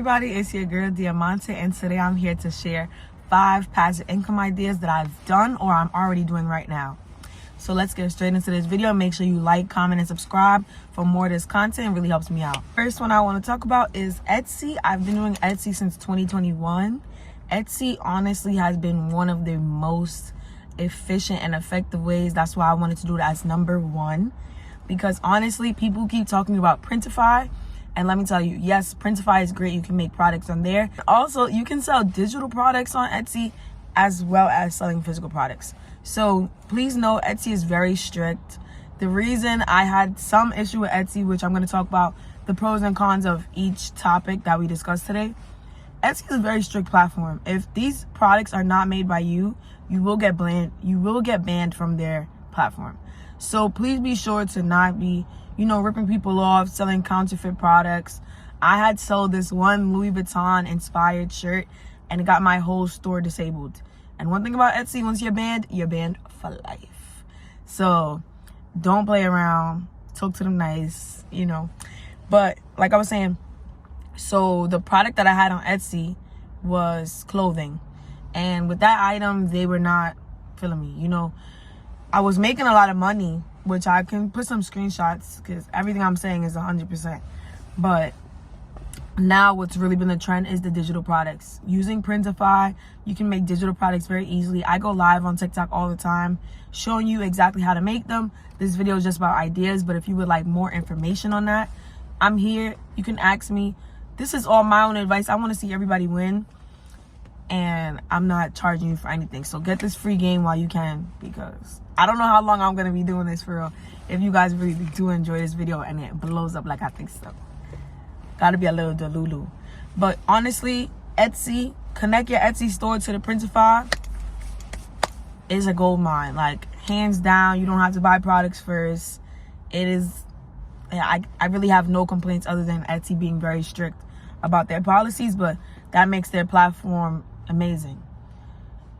Everybody, it's your girl Diamante, and today I'm here to share 5 passive income ideas that I've done or I'm already doing right now. So let's get straight into this video. Make sure you like, comment, and subscribe for more of this content. It really helps me out. First one I want to talk about is Etsy. I've been doing Etsy since 2021. Etsy honestly has been one of the most efficient and effective ways. That's why I wanted to do it as number one, because honestly, people keep talking about Printify. And let me tell you, yes, Printify is great. You can make products on there. Also, you can sell digital products on Etsy as well as selling physical products. So please know Etsy is very strict. The reason I had some issue with Etsy, which I'm going to talk about the pros and cons of each topic that we discussed today. Etsy is a very strict platform. If these products are not made by you, you will get banned from their platform. So please be sure to not be ripping people off, selling counterfeit products. I had sold this one Louis Vuitton inspired shirt and it got my whole store disabled. And one thing about Etsy, once you're banned for life. So don't play around, talk to them nice, But like I was saying, so the product that I had on Etsy was clothing. And with that item, they were not feeling me, I was making a lot of money, which I can put some screenshots because everything I'm saying is 100%. But now what's really been the trend is the digital products. Using Printify, you can make digital products very easily. I go live on TikTok all the time showing you exactly how to make them. This video is just about ideas, but if you would like more information on that, I'm here. You can ask me. This is all my own advice. I want to see everybody win. And I'm not charging you for anything. So get this free game while you can, because I don't know how long I'm going to be doing this for real. If you guys really do enjoy this video and it blows up like I think so. Got to be a little delulu. But honestly, Etsy, connect your Etsy store to the Printify is a gold mine. Like, hands down, you don't have to buy products first. It is, I really have no complaints other than Etsy being very strict about their policies, but that makes their platform amazing.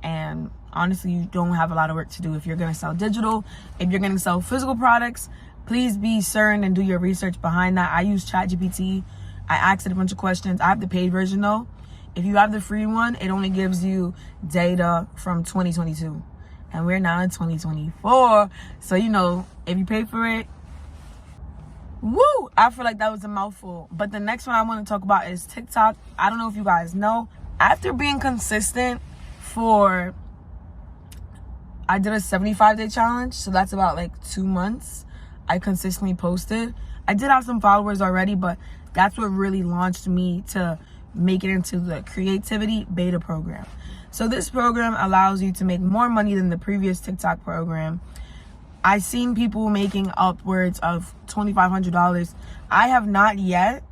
And honestly, you don't have a lot of work to do if you're going to sell digital. If you're going to sell physical products, please be certain and do your research behind that. I use ChatGPT. I asked it a bunch of questions. I have the paid version though. If you have the free one, it only gives you data from 2022. And we're now in 2024. So, if you pay for it, woo! I feel like that was a mouthful. But the next one I want to talk about is TikTok. I don't know if you guys know. After being consistent I did a 75-day challenge. So that's about like 2 months. I consistently posted. I did have some followers already, but that's what really launched me to make it into the creativity beta program. So this program allows you to make more money than the previous TikTok program. I've seen people making upwards of $2,500. I have not yet,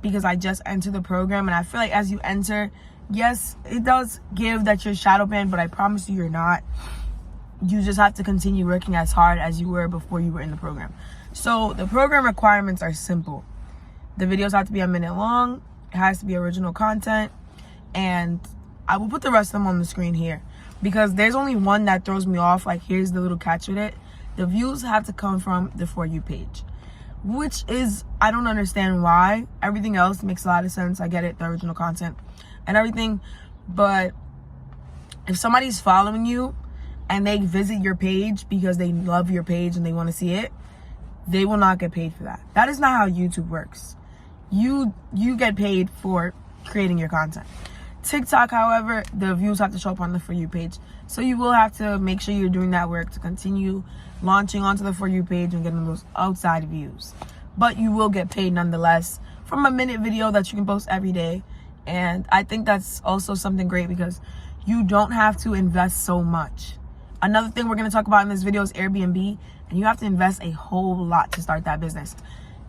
because I just entered the program, and I feel like as you enter, yes, it does give that you're shadow banned, but I promise you're not. You just have to continue working as hard as you were before you were in the program. So the program requirements are simple. The videos have to be a minute long. It has to be original content, and I will put the rest of them on the screen here, because there's only one that throws me off. Like, here's the little catch with it. The views have to come from the For You page, which is, I don't understand why. Everything else makes a lot of sense. I get it, the original content and everything. But if somebody's following you and they visit your page because they love your page and they want to see it, they will not get paid for that. That is not how YouTube works. You get paid for creating your content. TikTok, however, the views have to show up on the For You page. So you will have to make sure you're doing that work to continue launching onto the For You page and getting those outside views. But you will get paid nonetheless from a minute video that you can post every day. And I think that's also something great, because you don't have to invest so much. Another thing we're going to talk about in this video is Airbnb, and you have to invest a whole lot to start that business.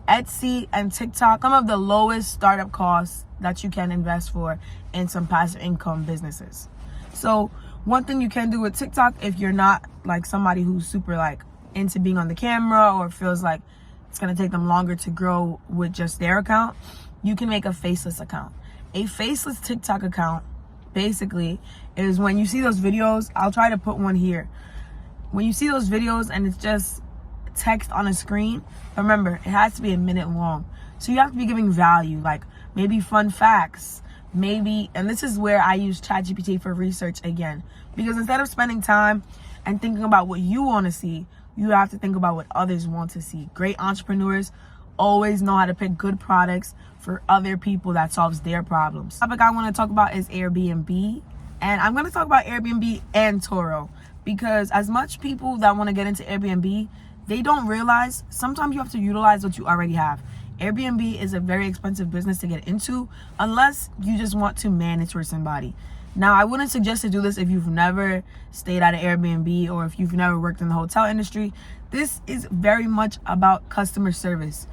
Etsy and TikTok, some of the lowest startup costs that you can invest for in some passive income businesses. So one thing you can do with TikTok, if you're not like somebody who's super like into being on the camera or feels like it's going to take them longer to grow with just their account, you can make a faceless account. A faceless TikTok account basically is when you see those videos. I'll try to put one here. When you see those videos and it's just text on a screen, remember, it has to be a minute long. So you have to be giving value, like maybe fun facts, maybe, and this is where I use ChatGPT for research again, because instead of spending time and thinking about what you want to see, you have to think about what others want to see. Great entrepreneurs always know how to pick good products for other people that solves their problems. The topic I want to talk about is Airbnb, and I'm going to talk about Airbnb and Turo, because as much people that want to get into Airbnb, they don't realize sometimes you have to utilize what you already have. Airbnb is a very expensive business to get into unless you just want to manage for somebody. Now, I wouldn't suggest to do this if you've never stayed at an Airbnb or if you've never worked in the hotel industry. This is very much about customer service.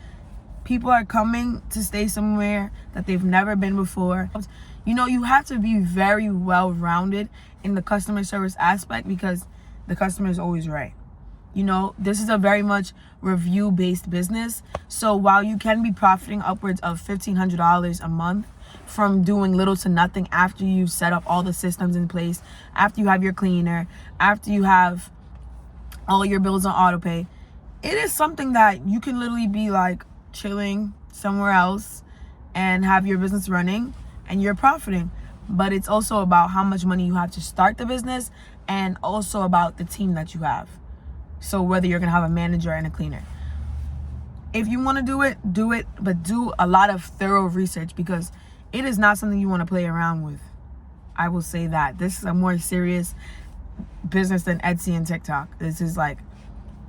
People are coming to stay somewhere that they've never been before. You know, you have to be very well-rounded in the customer service aspect because the customer is always right. You know, this is a very much review-based business. So while you can be profiting upwards of $1,500 a month from doing little to nothing after you set up all the systems in place, after you have your cleaner, after you have all your bills on auto pay, it is something that you can literally be like chilling somewhere else and have your business running and you're profiting. But it's also about how much money you have to start the business and also about the team that you have. So whether you're gonna have a manager and a cleaner. If you wanna do it, but do a lot of thorough research because it is not something you wanna play around with. I will say that. This is a more serious business than Etsy and TikTok. This is like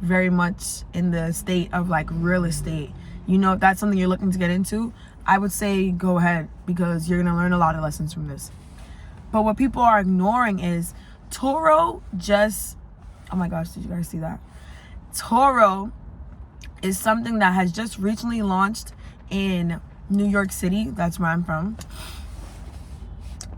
very much in the state of like real estate. You know, if that's something you're looking to get into, I would say go ahead because you're gonna learn a lot of lessons from this. But what people are ignoring is Turo just, oh my gosh, did you guys see that? Turo is something that has just recently launched in New York City. That's where I'm from.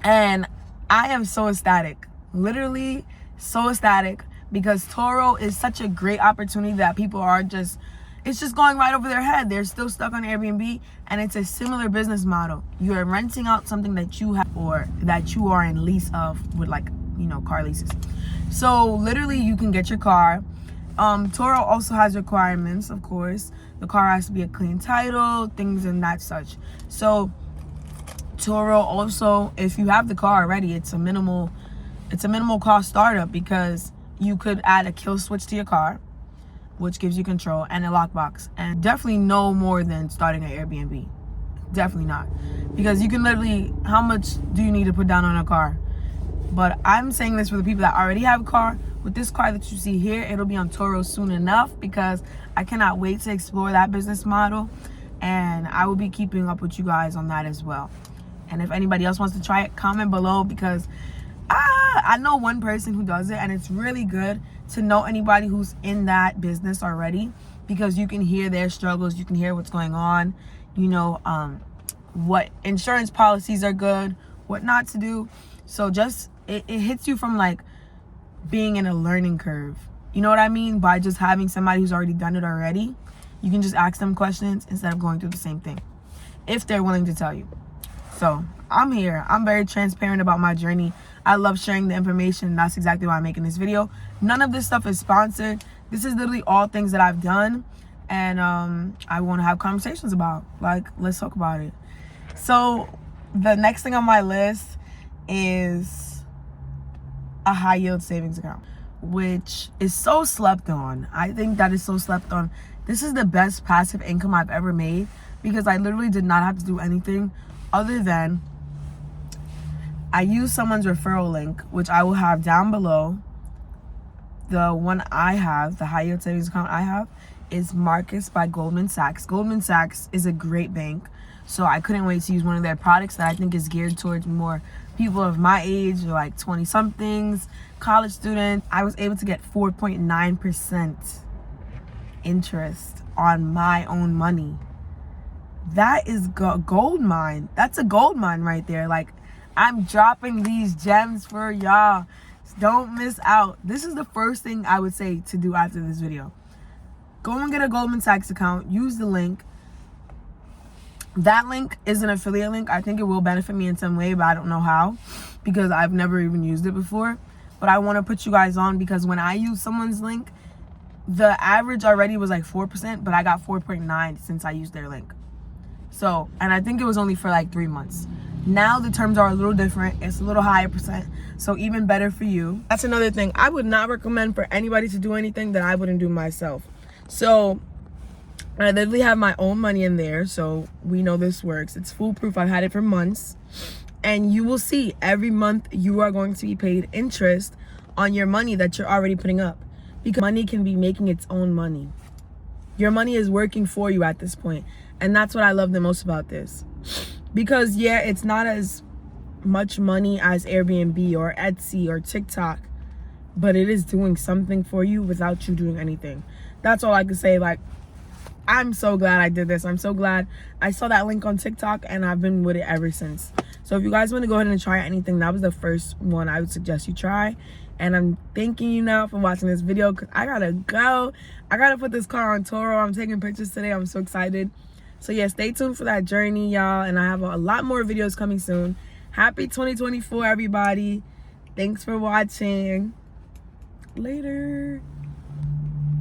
And I am so ecstatic, literally so ecstatic, because Turo is such a great opportunity that people are just, it's just going right over their head. They're still stuck on Airbnb, and it's a similar business model. You are renting out something that you have or that you are in lease of with, like, you know, car leases. So literally you can get your car. Turo also has requirements, of course. The car has to be a clean title, things and that such. So Turo also, if you have the car already, it's a minimal cost startup because you could add a kill switch to your car, which gives you control, and a lockbox. And definitely no more than starting an Airbnb. Definitely not. Because you can literally, how much do you need to put down on a car? But I'm saying this for the people that already have a car. With this car that you see here, it'll be on Turo soon enough because I cannot wait to explore that business model. And I will be keeping up with you guys on that as well. And if anybody else wants to try it, comment below because I know one person who does it, and it's really good to know anybody who's in that business already because you can hear their struggles, you can hear what's going on, you know, what insurance policies are good, what not to do. So just it hits you from like being in a learning curve, you know what I mean, by just having somebody who's already done it already. You can just ask them questions instead of going through the same thing if they're willing to tell you. So I'm here, I'm very transparent about my journey. I love sharing the information. That's exactly why I'm making this video. None of this stuff is sponsored. This is literally all things that I've done and I want to have conversations about. Like, let's talk about it. So the next thing on my list is a high yield savings account, which is so slept on. I think that is so slept on. This is the best passive income I've ever made because I literally did not have to do anything other than I use someone's referral link, which I will have down below. The one I have, the high yield savings account I have, is Marcus by Goldman Sachs. Goldman Sachs is a great bank, so I couldn't wait to use one of their products that I think is geared towards more people of my age, like 20-somethings, college students. I was able to get 4.9% interest on my own money. That is gold mine. That's a gold mine right there. Like, I'm dropping these gems for y'all. Don't miss out. This is the first thing I would say to do after this video. Go and get a Goldman Sachs account. Use the link. That link is an affiliate link. I think it will benefit me in some way, but I don't know how because I've never even used it before. But I want to put you guys on because when I use someone's link, the average already was like 4%, but I got 4.9 since I used their link. So, and I think it was only for like 3 months. Now the terms are a little different. It's a little higher percent, so even better for you. That's another thing. I would not recommend for anybody to do anything that I wouldn't do myself. So I literally have my own money in there, so we know this works. It's foolproof. I've had it for months. And you will see every month you are going to be paid interest on your money that you're already putting up. Because money can be making its own money. Your money is working for you at this point. And that's what I love the most about this. Because yeah, it's not as much money as Airbnb or Etsy or TikTok, but it is doing something for you without you doing anything. That's all I can say. Like, I'm so glad I did this. I'm so glad I saw that link on TikTok, and I've been with it ever since. So if you guys want to go ahead and try anything, that was the first one I would suggest you try. And I'm thanking you now for watching this video, because I gotta go. I gotta put this car on Turo. I'm taking pictures today. I'm so excited. So yeah, stay tuned for that journey, y'all. And I have a lot more videos coming soon. Happy 2024, everybody. Thanks for watching. Later.